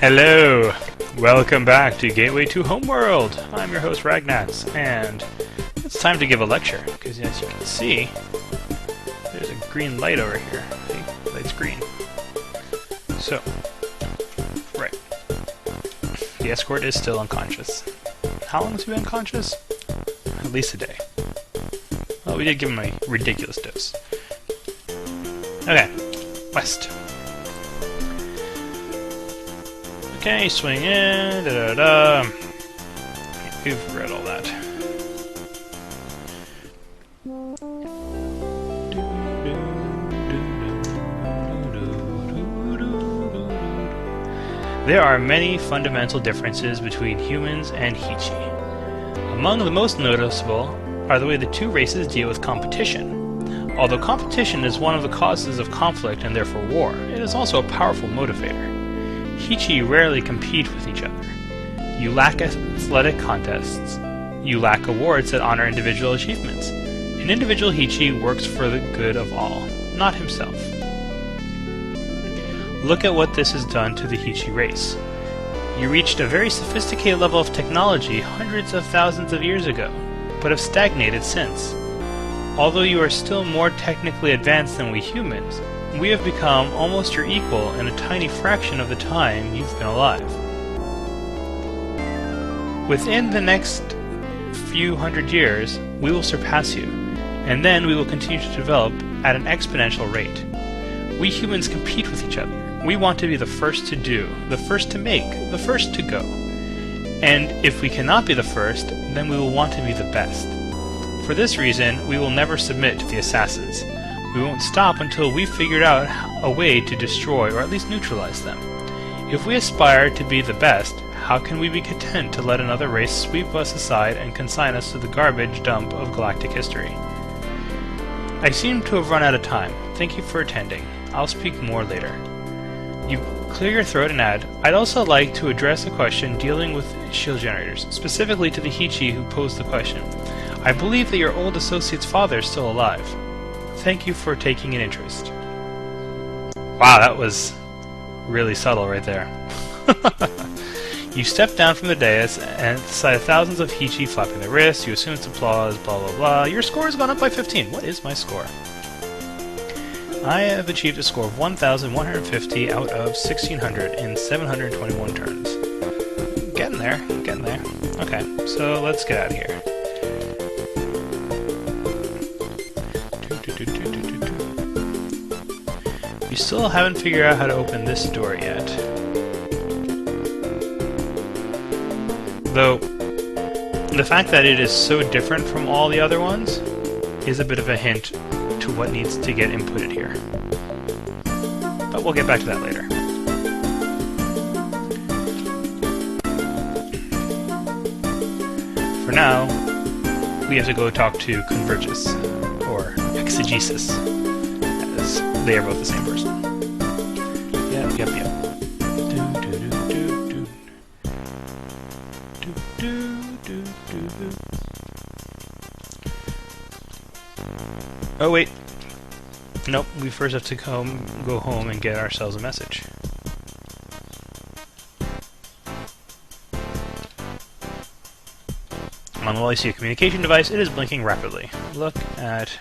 Hello! Welcome back to Gateway to Homeworld! I'm your host Ragnats, and it's time to give a lecture, because as you can see, there's a green light over here. See? The light's green. So, right. The escort is still unconscious. How long has he been unconscious? At least a day. Well, we did give him a ridiculous dose. Okay, west. Okay, swing in, da-da-da. We've read all that. There are many fundamental differences between humans and Hichi. Among the most noticeable are the way the two races deal with competition. Although competition is one of the causes of conflict and therefore war, it is also a powerful motivator. Hichi rarely compete with each other. You lack athletic contests. You lack awards that honor individual achievements. An individual Hichi works for the good of all, not himself. Look at what this has done to the Hichi race. You reached a very sophisticated level of technology hundreds of thousands of years ago, but have stagnated since. Although you are still more technically advanced than we humans, we have become almost your equal in a tiny fraction of the time you've been alive. Within the next few hundred years, we will surpass you, and then we will continue to develop at an exponential rate. We humans compete with each other. We want to be the first to do, the first to make, the first to go. And if we cannot be the first, then we will want to be the best. For this reason, we will never submit to the assassins. We won't stop until we've figured out a way to destroy or at least neutralize them. If we aspire to be the best, how can we be content to let another race sweep us aside and consign us to the garbage dump of galactic history? I seem to have run out of time. Thank you for attending. I'll speak more later. You clear your throat and add, I'd also like to address a question dealing with shield generators, specifically to the Hichi who posed the question. I believe that your old associate's father is still alive. Thank you for taking an interest. Wow, that was really subtle right there. You step down from the dais, and at the sight of thousands of Hichi flapping their wrists, you assume it's applause, blah blah blah. Your score has gone up by 15. What is my score? I have achieved a score of 1,150 out of 1,600 in 721 turns. Getting there, getting there. Okay, so let's get out of here. You still haven't figured out how to open this door yet. Though, the fact that it is so different from all the other ones is a bit of a hint to what needs to get inputted here. But we'll get back to that later. For now, we have to go talk to Convergis, or Exegesis, as they are both the same person. Yep. Oh wait. Nope, we first have to go home and get ourselves a message. On the wall you see a communication device. It is blinking rapidly. Look at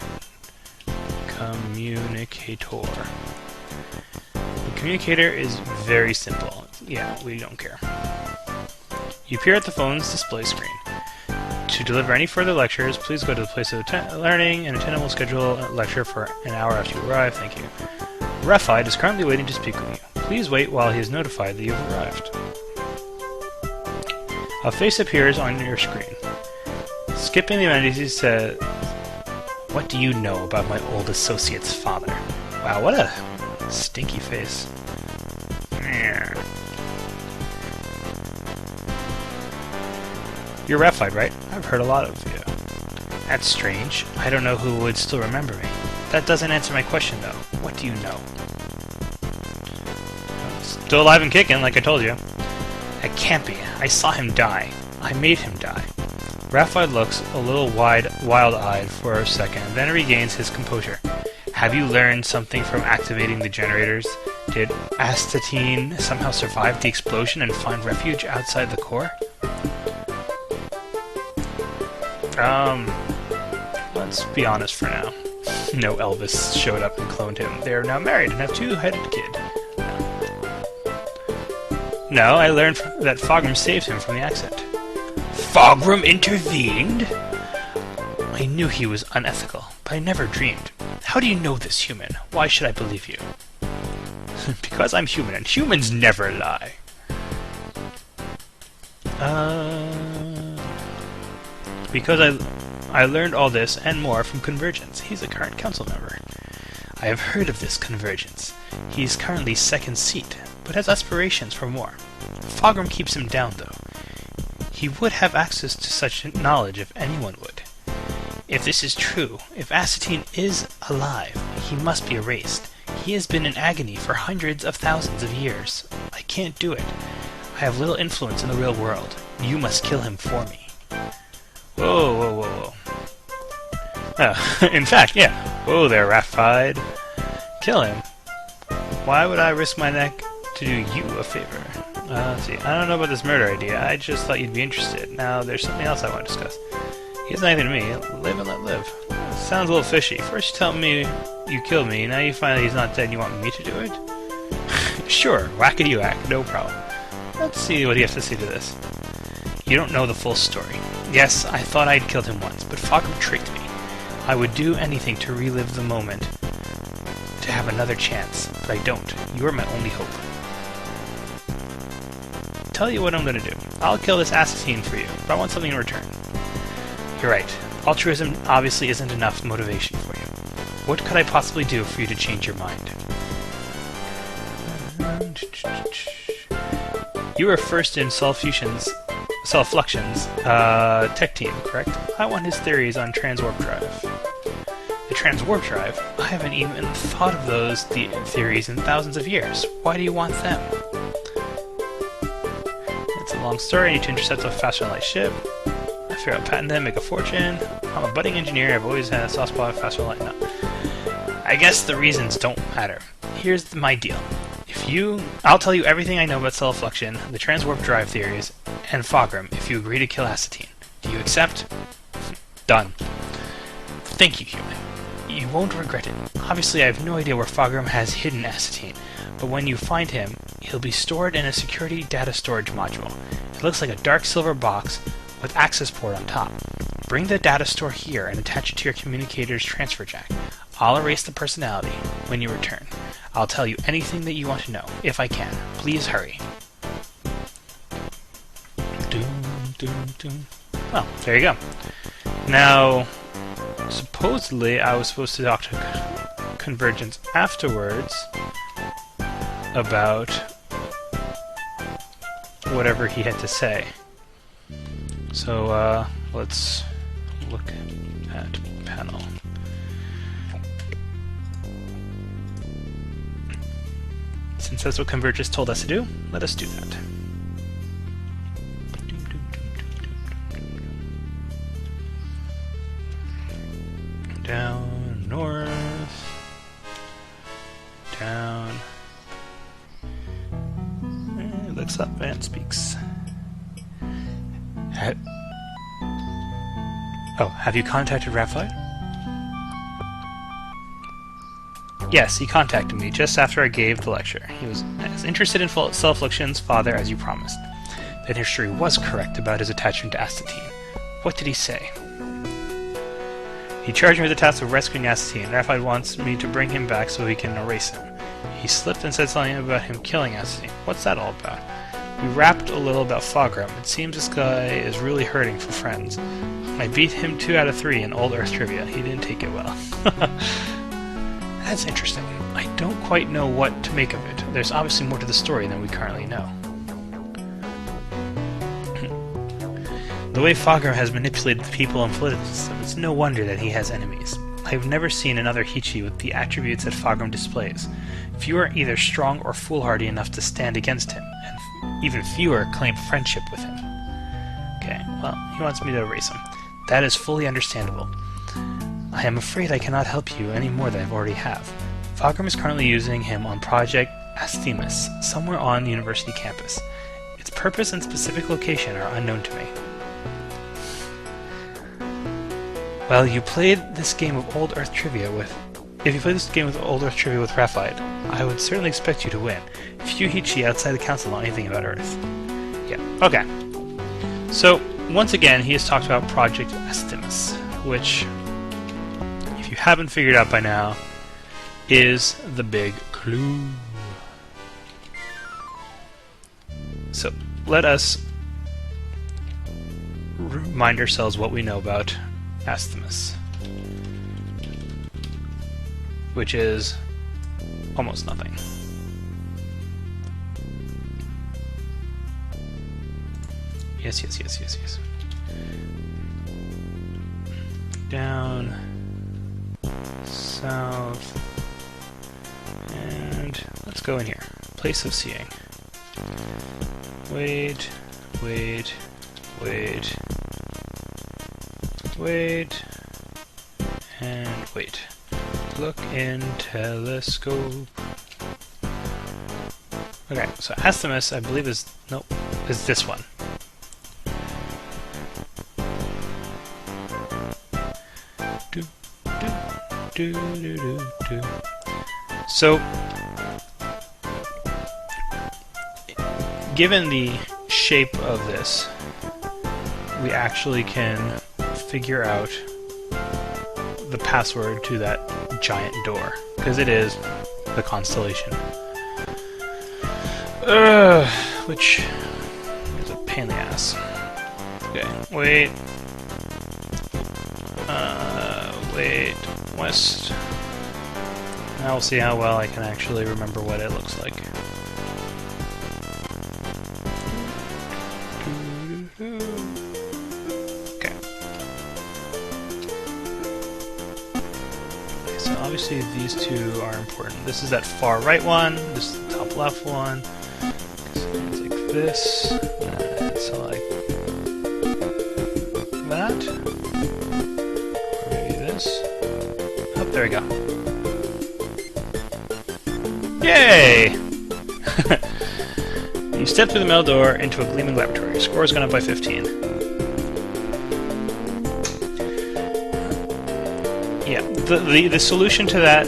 communicator. The communicator is very simple. Yeah, we don't care. You appear at the phone's display screen. To deliver any further lectures, please go to the place of learning. An attendant will schedule a lecture for an hour after you arrive. Thank you. Refied is currently waiting to speak with you. Please wait while he is notified that you have arrived. A face appears on your screen. Skipping the amenities says, "What do you know about my old associate's father?" Wow, what a stinky face. You're Refied, right? I've heard a lot of you. That's strange. I don't know who would still remember me. That doesn't answer my question, though. What do you know? Still alive and kicking, like I told you. It can't be. I saw him die. I made him die. Refied looks a little wild-eyed for a second, then regains his composure. Have you learned something from activating the generators? Did Astatine somehow survive the explosion and find refuge outside the core? Let's be honest for now. No, Elvis showed up and cloned him. They are now married and have a two-headed kid. No, I learned that Fogram saved him from the accident. Fogram intervened? I knew he was unethical, but I never dreamed. How do you know this, human? Why should I believe you? Because I'm human, and humans never lie. Because I learned all this and more from Convergence. He's a current council member. I have heard of this Convergence. He is currently second seat, but has aspirations for more. Fogram keeps him down, though. He would have access to such knowledge if anyone would. If this is true, if Astatine is alive, he must be erased. He has been in agony for hundreds of thousands of years. I can't do it. I have little influence in the real world. You must kill him for me. Whoa, whoa, whoa, whoa. In fact, yeah. Whoa there, Ratified. Kill him. Why would I risk my neck to do you a favor? Let's see. I don't know about this murder idea. I just thought you'd be interested. Now, there's something else I want to discuss. He has nothing to me. Live and let live. Sounds a little fishy. First you tell me you killed me, now you find that he's not dead and you want me to do it? Sure, whackety-whack, no problem. Let's see what he has to say to this. You don't know the full story. Yes, I thought I'd killed him once, but Fogram tricked me. I would do anything to relive the moment, to have another chance, but I don't. You are my only hope. Tell you what I'm gonna do. I'll kill this Astatine for you, but I want something in return. You're right. Altruism obviously isn't enough motivation for you. What could I possibly do for you to change your mind? You were first in Solfluxion's tech team, correct? I want his theories on transwarp drive. The transwarp drive? I haven't even thought of those theories in thousands of years. Why do you want them? It's a long story. I need to intercept a faster-than-light ship. I figure out patent them, make a fortune. I'm a budding engineer. I've always had a soft spot for faster-than-light. No. I guess the reasons don't matter. Here's my deal. I'll tell you everything I know about Solfluxion, the transwarp drive theories, and Fogram if you agree to kill Astatine. Do you accept? Done. Thank you, human. You won't regret it. Obviously, I have no idea where Fogram has hidden Astatine, but when you find him, he'll be stored in a security data storage module. It looks like a dark silver box with access port on top. Bring the data store here and attach it to your communicator's transfer jack. I'll erase the personality when you return. I'll tell you anything that you want to know, if I can. Please hurry. Well, there you go. Now, supposedly I was supposed to talk to Convergence afterwards about whatever he had to say. So, let's look at panel. Since that's what Convergence told us to do, let us do that. Down, north, down. It looks up and speaks. Have you contacted Ratified? Yes, he contacted me just after I gave the lecture. He was as interested in Solfluxion's father as you promised. That history was correct about his attachment to Astatine. What did he say? He charged me with the task of rescuing Astatine. Ratified wants me to bring him back so he can erase him. He slipped and said something about him killing Astatine. What's that all about? We rapped a little about Fogram. It seems this guy is really hurting for friends. I beat him 2 out of 3 in Old Earth Trivia. He didn't take it well. That's interesting. I don't quite know what to make of it. There's obviously more to the story than we currently know. The way Fogram has manipulated the people and political system, it's no wonder that he has enemies. I've never seen another Hichi with the attributes that Fogram displays. Few are either strong or foolhardy enough to stand against him, and even fewer claim friendship with him. Okay, well, he wants me to erase him. That is fully understandable. I am afraid I cannot help you any more than I already have. Fogram is currently using him on Project Asthemus, somewhere on the university campus. Its purpose and specific location are unknown to me. Well, you played this game of Old Earth Trivia with... If you played this game with Old Earth Trivia with Graphite, I would certainly expect you to win. Few Hichi outside the council know anything about Earth. Yeah, okay. So, once again, he has talked about Project Astatine, which, if you haven't figured out by now, is the big clue. So, let us remind ourselves what we know about Astatine, which is almost nothing. Yes. Down, south, and let's go in here. Place of seeing. Wait, and wait. Look in telescope. Okay, so Astatine, I believe is this one. So, given the shape of this, we actually can figure out the password to that giant door, because it is the constellation. Which is a pain in the ass. Okay, wait, west. Now we'll see how well I can actually remember what it looks like. Okay. So obviously these two are important. This is that far right one, this is the top left one. It's like this, and select that. Or maybe this. Oh, there we go. Yay! You step through the metal door into a gleaming laboratory. Your score is gone up by 15. Yeah, the solution to that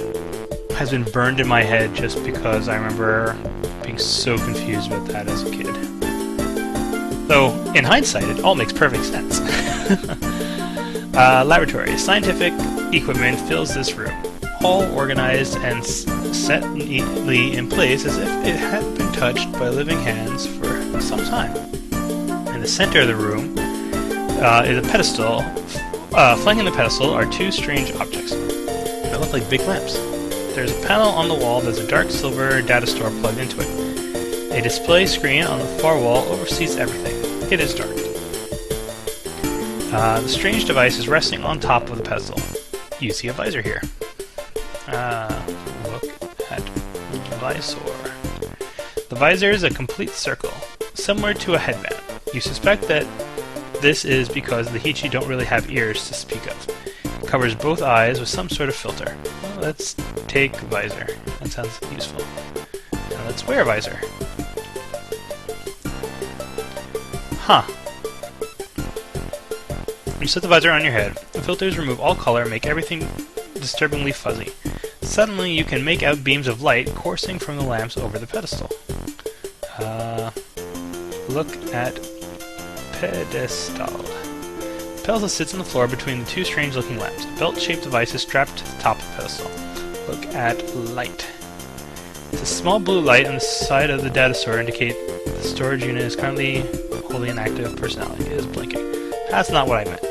has been burned in my head just because I remember being so confused about that as a kid. Though, in hindsight, it all makes perfect sense. Laboratory. Scientific equipment fills this room, all organized and set neatly in place as if it had been touched by living hands for some time. In the center of the room is a pedestal. Flanking the pedestal are two strange objects that look like big lamps. There's a panel on the wall that's a dark silver data store plugged into it. A display screen on the far wall oversees everything. It is dark. The strange device is resting on top of the pedestal. You see a visor here. Look at the visor. The visor is a complete circle, similar to a headband. You suspect that this is because the Hichi don't really have ears to speak of. It covers both eyes with some sort of filter. Well, let's take visor. That sounds useful. Now let's wear visor. Huh. You set the visor on your head. The filters remove all color and make everything disturbingly fuzzy. Suddenly, you can make out beams of light coursing from the lamps over the pedestal. Look at pedestal. The pedestal sits on the floor between the two strange-looking lamps. A belt-shaped device is strapped to the top of the pedestal. Look at light. It's a small blue light on the side of the data store indicate the storage unit is currently holding an active personality. It is blinking. That's not what I meant.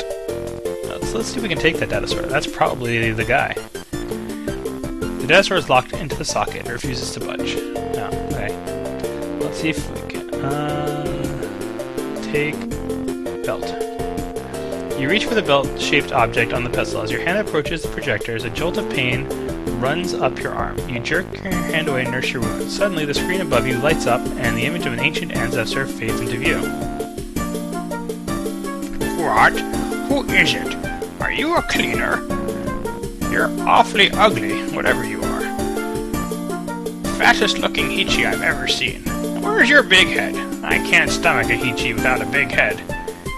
So let's see if we can take that data store. That's probably the guy. The data store is locked into the socket and refuses to budge. Oh, okay. Let's see if we can... take belt. You reach for the belt-shaped object on the pedestal. As your hand approaches the projectors, a jolt of pain runs up your arm. You jerk your hand away and nurse your wound. Suddenly, the screen above you lights up, and the image of an ancient ancestor fades into view. What? Who is it? Are you a cleaner? You're awfully ugly, whatever you are. fattest looking Hichi I've ever seen. Where's your big head? I can't stomach a Hichi without a big head.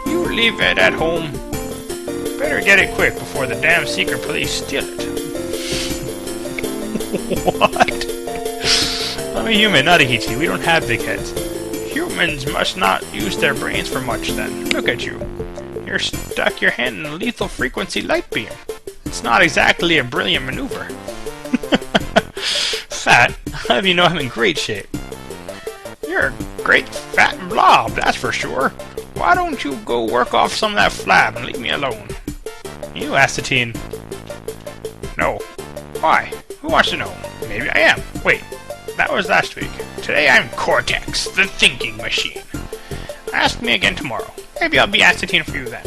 You leave it at home. Better get it quick before the damn secret police steal it. What? I'm a human, not a Hichi. We don't have big heads. Humans must not use their brains for much then. Look at you. You're stuck your hand in a lethal frequency light beam. It's not exactly a brilliant maneuver. Fat? How do you know I'm in great shape? You're a great fat blob, that's for sure. Why don't you go work off some of that flab and leave me alone? You, Astatine. No. Why? Who wants to know? Maybe I am. Wait, that was last week. Today I'm Cortex, the thinking machine. Ask me again tomorrow. Maybe I'll be Astatine for you then.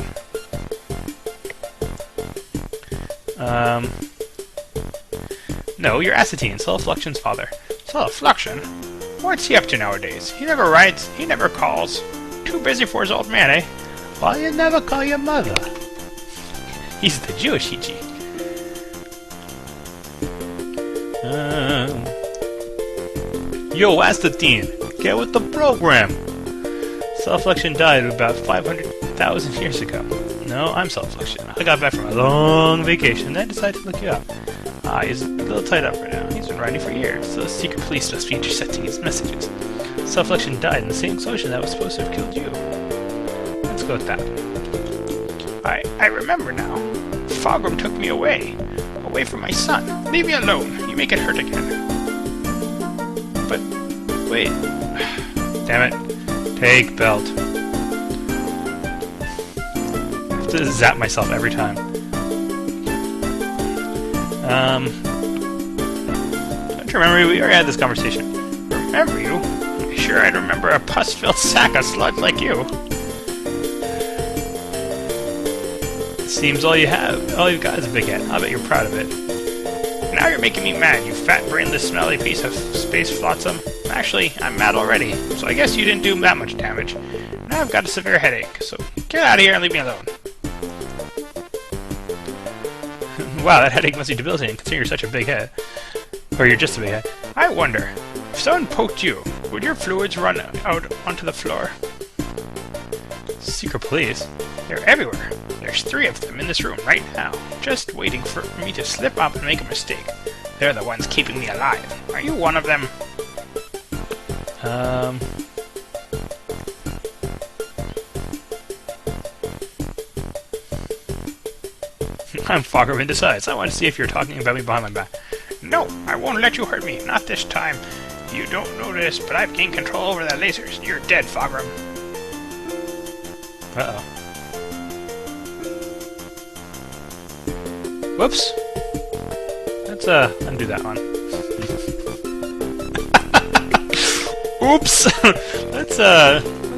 No, you're Astatine, Self-Fluxion's father. Self-Fluxion? What's he up to nowadays? He never writes, he never calls. Too busy for his old man, eh? Why you never call your mother? He's the Jewish Hichi. Yo, Astatine, get with the program! Self-Fluxion died about 500,000 years ago. No, I'm Self-Fluxion. I got back from a long vacation and I decided to look you up. He's a little tied up right now. He's been writing for years, so the secret police must be intercepting his messages. Self-Fluxion died in the same explosion that was supposed to have killed you. Let's go with that. I remember now. Fogram took me away from my son. Leave me alone. You make it hurt again. But, wait. Damn it. Take belt. I have to zap myself every time. Don't you remember? We already had this conversation. Remember you? Sure, I'd remember a pus-filled sack of sludge like you. Seems all you've got is a big head. I bet you're proud of it. Now you're making me mad, you fat, brainless, smelly piece of space flotsam. Actually, I'm mad already, so I guess you didn't do that much damage. Now I've got a severe headache, so get out of here and leave me alone. Wow, that headache must be debilitating, considering you're such a big head. Or you're just a big head. I wonder, if someone poked you, would your fluids run out onto the floor? Secret police? They're everywhere. There's 3 of them in this room right now, just waiting for me to slip up and make a mistake. They're the ones keeping me alive. Are you one of them? I'm Fogram in decides. I want to see if you're talking about me behind my back. No, I won't let you hurt me. Not this time. You don't know this, but I've gained control over the lasers. You're dead, Fogram. Uh-oh. Whoops. Let's, undo that one. Oops! let's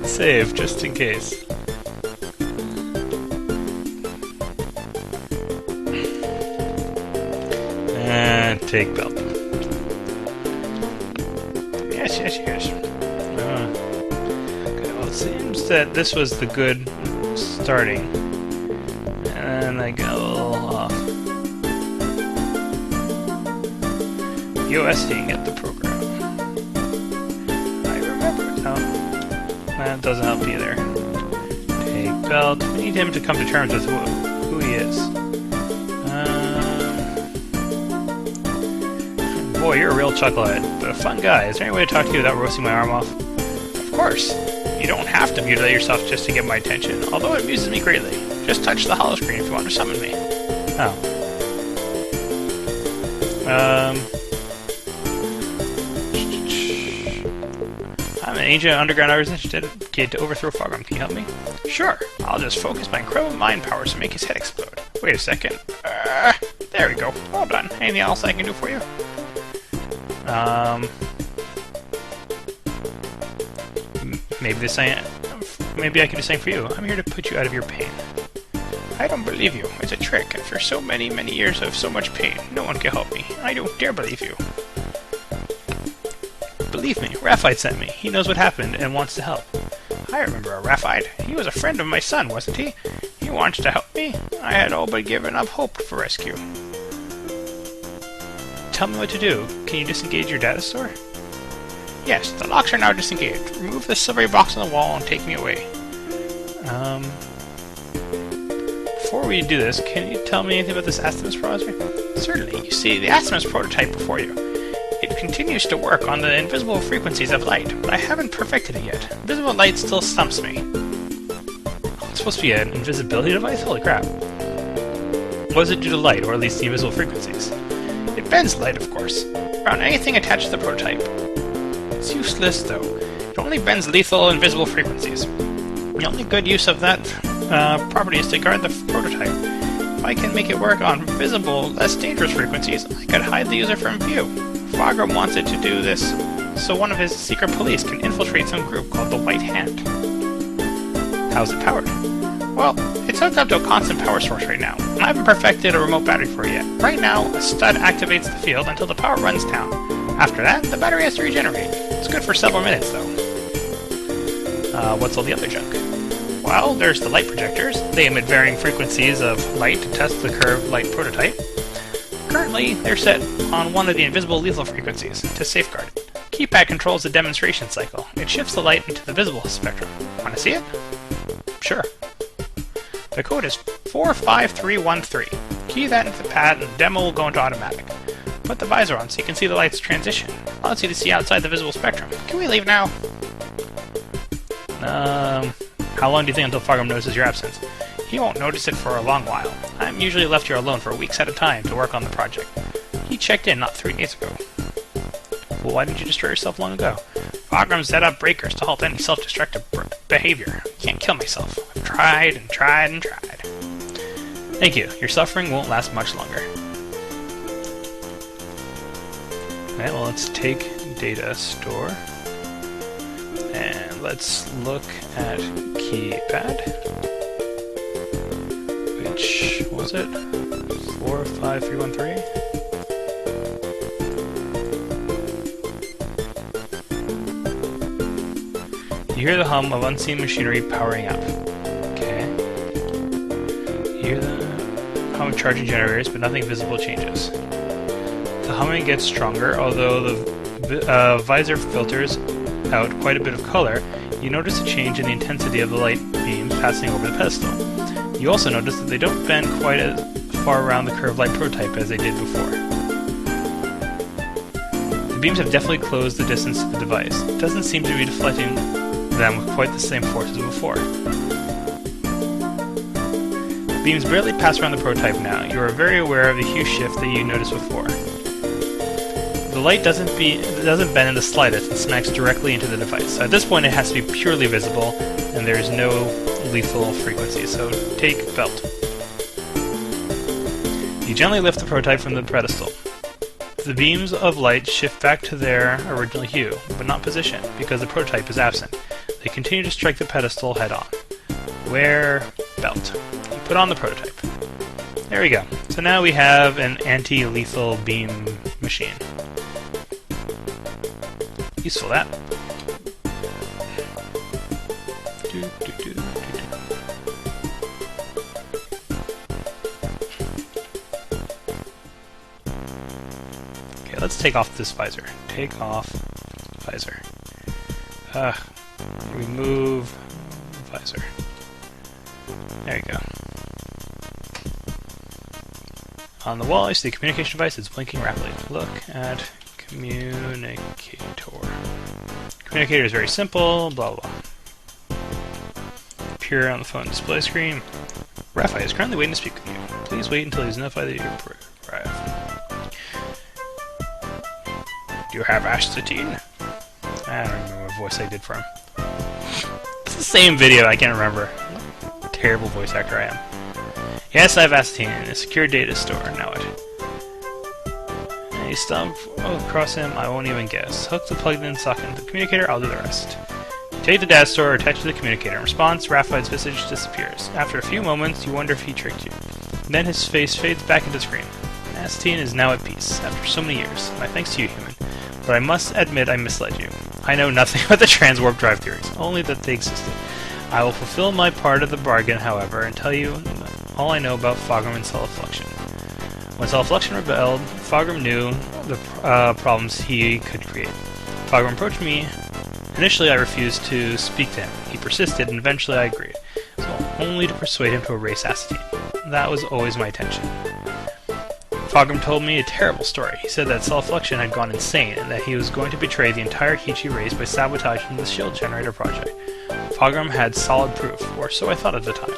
save, just in case. And take belt. Yes. Okay, well, it seems that this was the good starting. And I got a little off. USD, get the program. I remember it. No, that doesn't help either. Take belt. We need him to come to terms with who he is. Boy, you're a real chucklehead, but a fun guy. Is there any way to talk to you without roasting my arm off? Of course. You don't have to mutilate yourself just to get my attention, although it amuses me greatly. Just touch the hollow screen if you want to summon me. Oh. I'm an ancient underground organization dedicated to overthrow Fogram. Can you help me? Sure. I'll just focus my incredible mind powers to make his head explode. Wait a second. There we go. All done. Anything else I can do for you? Maybe I can do something for you. I'm here to put you out of your pain. I don't believe you. It's a trick. After so many years of so much pain, no one can help me. I don't dare believe you. Believe me, Raphite sent me. He knows what happened and wants to help. I remember a Raphite. He was a friend of my son, wasn't he? He wants to help me. I had all but given up hope for rescue. Tell me what to do. Can you disengage your data store? Yes, the locks are now disengaged. Remove the silvery box on the wall and take me away. Before we do this, can you tell me anything about this Astatine project? Certainly. You see the Astatine prototype before you. It continues to work on the invisible frequencies of light, but I haven't perfected it yet. Invisible light still stumps me. It's supposed to be an invisibility device? Holy crap. What does it do to light, or at least the invisible frequencies? It bends light, of course, around anything attached to the prototype. It's useless, though. It only bends lethal invisible frequencies. The only good use of that property is to guard the prototype. If I can make it work on visible, less dangerous frequencies, I could hide the user from view. Fogram wants it to do this, so one of his secret police can infiltrate some group called the White Hand. How's it powered? Well, it's hooked up to a constant power source right now, and I haven't perfected a remote battery for it yet. Right now, a stud activates the field until the power runs down. After that, the battery has to regenerate. It's good for several minutes, though. What's all the other junk? Well, there's the light projectors. They emit varying frequencies of light to test the curved light prototype. Currently, they're set on one of the invisible lethal frequencies to safeguard it. Keypad controls the demonstration cycle. It shifts the light into the visible spectrum. Want to see it? Sure. The code is 45313. Key that into the pad and the demo will go into automatic. Put the visor on so you can see the light's transition. Allows you to see outside the visible spectrum. Can we leave now? How long do you think until Fogram notices your absence? He won't notice it for a long while. I'm usually left here alone for weeks at a time to work on the project. He checked in not 3 days ago. Well, why didn't you destroy yourself long ago? Fogram set up breakers to halt any self-destructive behavior. Can't kill myself. I've tried and tried and tried. Thank you. Your suffering won't last much longer. Alright, well, let's take data store. And let's look at keypad. Which was it? 45313? You hear the hum of unseen machinery powering up. Okay. You hear the hum of charging generators, but nothing visible changes. The humming gets stronger, although the visor filters out quite a bit of color. You notice a change in the intensity of the light beams passing over the pedestal. You also notice that they don't bend quite as far around the curved light prototype as they did before. The beams have definitely closed the distance to the device. It doesn't seem to be deflecting them with quite the same force as before. The beams barely pass around the prototype now. You are very aware of the hue shift that you noticed before. The light doesn't bend in the slightest and smacks directly into the device. So at this point it has to be purely visible, and there's no lethal frequency, so take belt. You gently lift the prototype from the pedestal. The beams of light shift back to their original hue, but not position, because the prototype is absent. They continue to strike the pedestal head-on. Wear belt. You put on the prototype. There we go. So now we have an anti-lethal beam machine. Useful, that. Okay, let's take off this visor. Take off visor. Remove visor. There you go. On the wall, you see the communication device is blinking rapidly. Look at communicator. Communicator is very simple, blah blah. Appear on the phone display screen. Raphael is currently waiting to speak with you. Please wait until he's notified that you're arrived. Do you have Astatine? I don't remember what voice I did for him. It's the same video, I can't remember. What a terrible voice actor I am. Yes, I have Astatine in a secure data store. Now what? And you stump across him, I won't even guess. Hook the plugged-in socket into the communicator, I'll do the rest. You take the data store, attach to the communicator. In response, Raphael's visage disappears. After a few moments, you wonder if he tricked you. Then his face fades back into the screen. Astatine is now at peace, after so many years. My thanks to you, human. But I must admit I misled you. I know nothing about the transwarp drive theories, only that they existed. I will fulfill my part of the bargain, however, and tell you all I know about Fogram and Self-Fluxion. When Self-Fluxion rebelled, Fogram knew the problems he could create. Fogrom approached me. Initially, I refused to speak to him. He persisted, and eventually I agreed, so only to persuade him to erase Astatine. That was always my intention. Fogrom told me a terrible story. He said that Self-Fluxion had gone insane, and that he was going to betray the entire Hichi race by sabotaging the shield generator project. Fogrom had solid proof, or so I thought at the time.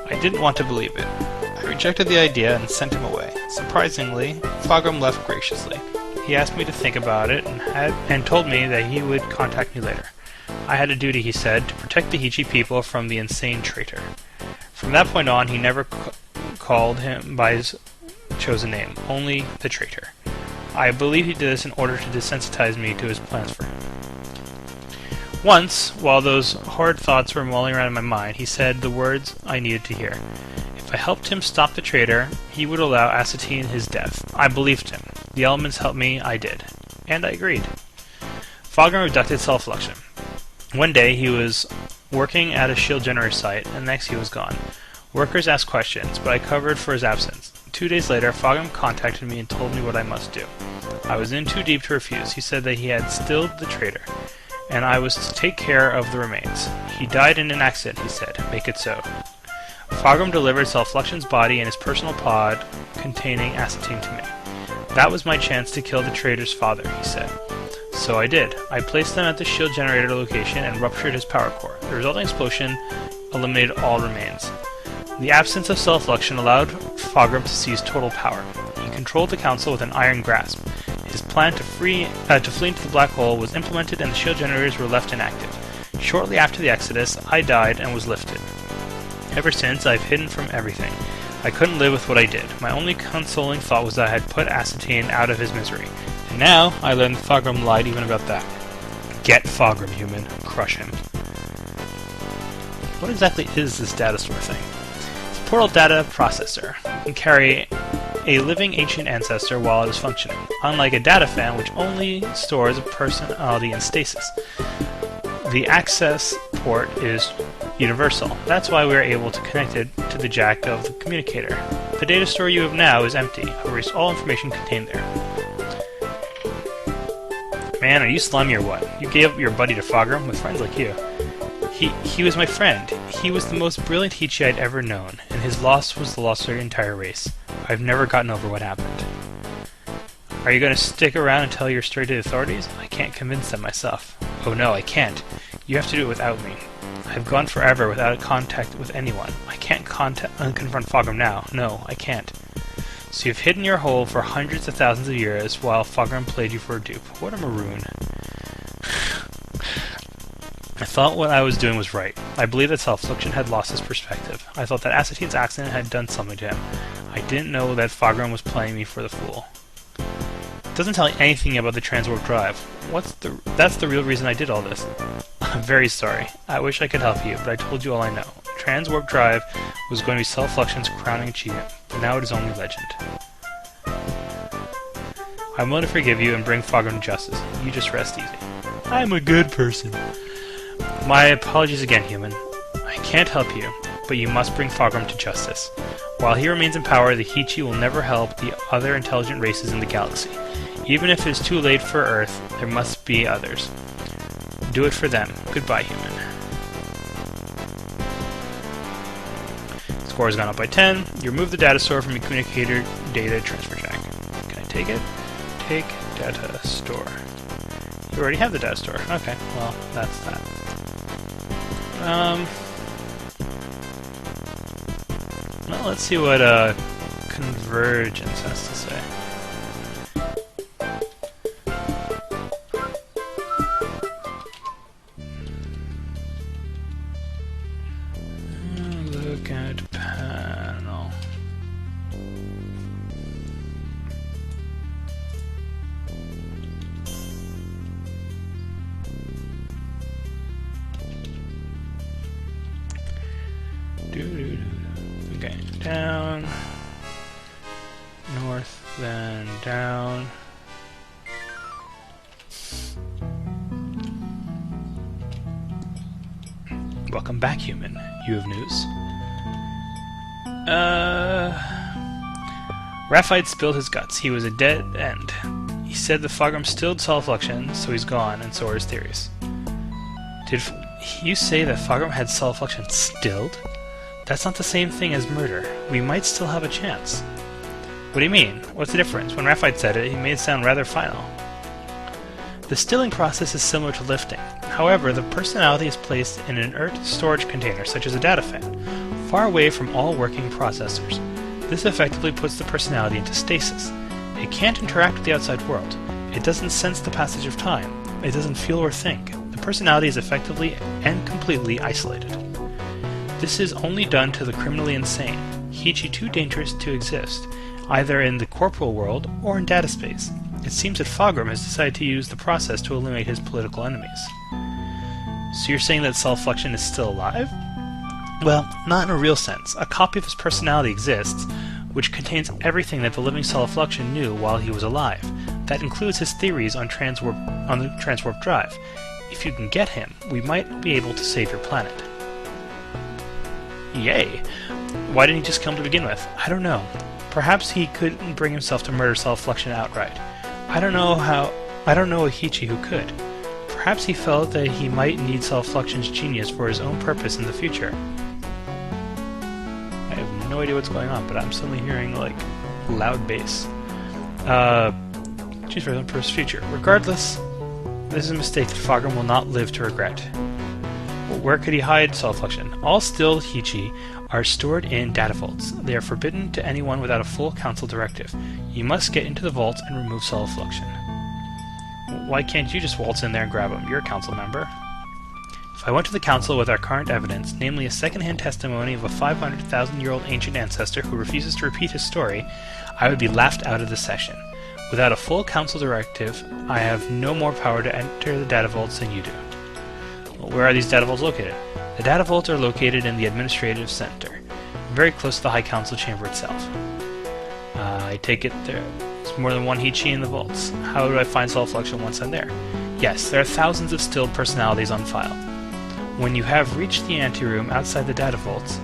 I didn't want to believe it. I rejected the idea and sent him away. Surprisingly, Fogrom left graciously. He asked me to think about it and told me that he would contact me later. I had a duty, he said, to protect the Hichi people from the insane traitor. From that point on, he never called him by his chosen name, only the traitor. I believe he did this in order to desensitize me to his plans for him. Once, while those horrid thoughts were mulling around in my mind, he said the words I needed to hear. If I helped him stop the traitor, he would allow Astatine his death. I believed him. The elements helped me, I did. And I agreed. Fogrom abducted Self-Fluxion. One day he was working at a shield generator site, and next he was gone. Workers asked questions, but I covered for his absence. 2 days later, Fogrom contacted me and told me what I must do. I was in too deep to refuse. He said that he had stilled the traitor, and I was to take care of the remains. He died in an accident, he said. Make it so. Fogrom delivered Self-Fluxion's body and his personal pod containing Astatine to me. That was my chance to kill the traitor's father, he said. So I did. I placed them at the shield generator location and ruptured his power core. The resulting explosion eliminated all remains. The absence of Self-Fluxion allowed Fogrom to seize total power. He controlled the council with an iron grasp. His plan to flee into the black hole was implemented and the shield generators were left inactive. Shortly after the exodus, I died and was lifted. Ever since, I've hidden from everything. I couldn't live with what I did. My only consoling thought was that I had put Astatine out of his misery. And now, I learned that Fogrom lied even about that. Get Fogrom, human. Crush him. What exactly is this data store thing? It's a portal data processor. It can carry a living ancient ancestor while it is functioning, unlike a data fan which only stores a personality in stasis. The access port is universal. That's why we are able to connect it to the jack of the communicator. The data store you have now is empty. I've erased all information contained there. Man, are you slimy or what? You gave up your buddy to Fogrom with friends like you. He was my friend. He was the most brilliant Hichi I'd ever known, and his loss was the loss of our entire race. I've never gotten over what happened. Are you going to stick around and tell your story to the authorities? I can't convince them myself. Oh no, I can't. You have to do it without me. I've gone forever without contact with anyone. I can't confront Fogrom now. No, I can't. So you've hidden your hole for hundreds of thousands of years while Fogrom played you for a dupe. What a maroon. I thought what I was doing was right. I believed that Self-Fluxion had lost his perspective. I thought that Astatine's accident had done something to him. I didn't know that Fogrom was playing me for the fool. It doesn't tell me anything about the transwarp drive. That's the real reason I did all this. I'm very sorry. I wish I could help you, but I told you all I know. Transwarp drive was going to be Self-Fluxion's crowning achievement, but now it is only legend. I'm willing to forgive you and bring Fogrom to justice. You just rest easy. I'm a good person. My apologies again, human. I can't help you, but you must bring Fogrom to justice. While he remains in power, the Hichi will never help the other intelligent races in the galaxy. Even if it is too late for Earth, there must be others. Do it for them. Goodbye, human. Score has gone up by 10. You remove the data store from your communicator data transfer jack. Can I take it? Take data store. You already have the data store. Okay, well, that's that. Well, let's see what convergence has to say. Look at panel. Okay, down, north, then down. Welcome back, human. You have news? Raphael spilled his guts. He was a dead end. He said the Fogrum stilled self-fluxion, so he's gone, and so are his theories. Did you say that Fogrum had self-fluxion stilled? That's not the same thing as murder. We might still have a chance. What do you mean? What's the difference? When Raphael said it, he made it sound rather final. The stilling process is similar to lifting. However, the personality is placed in an inert storage container, such as a data fan, far away from all working processors. This effectively puts the personality into stasis. It can't interact with the outside world. It doesn't sense the passage of time. It doesn't feel or think. The personality is effectively and completely isolated. This is only done to the criminally insane, Hichi too dangerous to exist, either in the corporal world or in data space. It seems that Fogrum has decided to use the process to eliminate his political enemies. So you're saying that self-fluxion is still alive? Well, not in a real sense. A copy of his personality exists, which contains everything that the living self-fluxion knew while he was alive. That includes his theories on the transwarp drive. If you can get him, we might be able to save your planet. Yay! Why didn't he just kill him to begin with? I don't know. Perhaps he couldn't bring himself to murder self-fluxion outright. I don't know a Hichi who could. Perhaps he felt that he might need self-fluxion's genius for his own purpose in the future. I have no idea what's going on, but I'm suddenly hearing, like, loud bass. Choose for his own purpose future. Regardless, this is a mistake that Fogrum will not live to regret. Where could he hide self-fluxion? All stilled Hichi are stored in data vaults. They are forbidden to anyone without a full council directive. You must get into the vaults and remove self-fluxion. Why can't you just waltz in there and grab him? You're a council member. If I went to the council with our current evidence, namely a second-hand testimony of a 500,000-year-old ancient ancestor who refuses to repeat his story, I would be laughed out of the session. Without a full council directive, I have no more power to enter the data vaults than you do. Well, where are these data vaults located? The data vaults are located in the administrative center, very close to the High Council chamber itself. I take it there's more than one Hichi in the vaults. How do I find self-fluxion once I'm there? Yes, there are thousands of stilled personalities on file. When you have reached the anteroom outside the data vaults,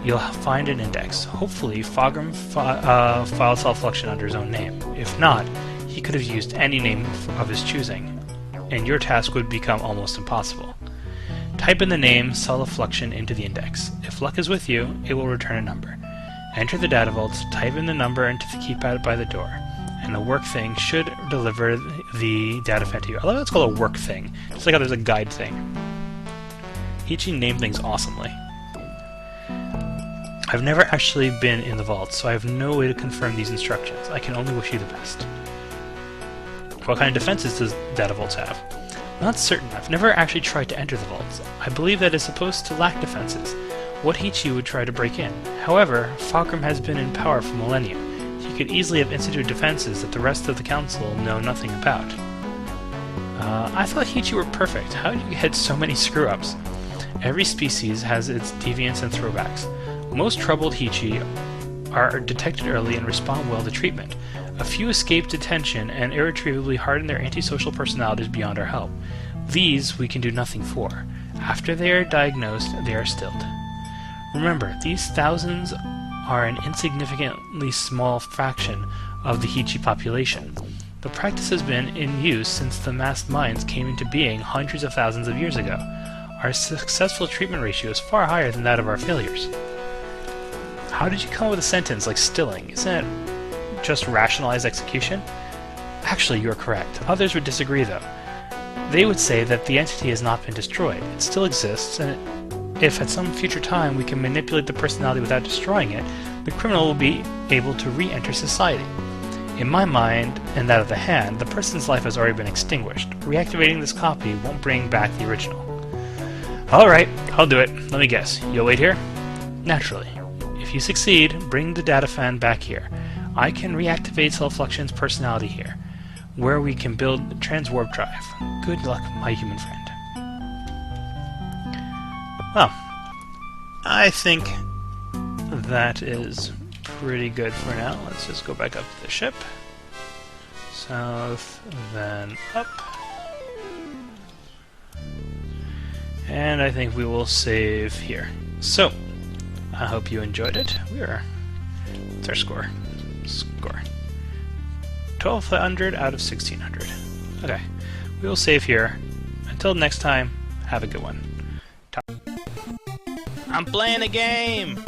you'll find an index. Hopefully, Fogrum filed self-fluxion under his own name. If not, he could have used any name of his choosing, and your task would become almost impossible. Type in the name self-fluxion into the index. If luck is with you, it will return a number. Enter the data vaults, type in the number into the keypad by the door, and the work thing should deliver the data fan to you. I love how it's called a work thing, just like how there's a guide thing. Hichi named things awesomely. I've never actually been in the vaults, so I have no way to confirm these instructions. I can only wish you the best. What kind of defenses does data vaults have? I'm not certain. I've never actually tried to enter the vaults. I believe that it's supposed to lack defenses. What Hichi would try to break in? However, Fogrum has been in power for millennia. He could easily have instituted defenses that the rest of the council know nothing about. I thought Hichi were perfect. How did you get so many screw-ups? Every species has its deviants and throwbacks. Most troubled Hichi are detected early and respond well to treatment. A few escape detention and irretrievably harden their antisocial personalities beyond our help. These we can do nothing for. After they are diagnosed, they are stilled. Remember, these thousands are an insignificantly small fraction of the Hichi population. The practice has been in use since the massed minds came into being hundreds of thousands of years ago. Our successful treatment ratio is far higher than that of our failures. How did you come up with a sentence like stilling? Isn't it just rationalized execution? Actually, you're correct. Others would disagree, though. They would say that the entity has not been destroyed. It still exists, and if at some future time we can manipulate the personality without destroying it, the criminal will be able to re-enter society. In my mind, and that of the hand, the person's life has already been extinguished. Reactivating this copy won't bring back the original. Alright, I'll do it. Let me guess. You'll wait here? Naturally. If you succeed, bring the data fan back here. I can reactivate self-fluxion's personality here, where we can build the transwarp drive. Good luck, my human friend. Well, I think that is pretty good for now. Let's just go back up to the ship. South, then up. And I think we will save here. So, I hope you enjoyed it. What's our score? 1200 out of 1600. Okay, we will save here. Until next time, have a good one. I'm playing a game!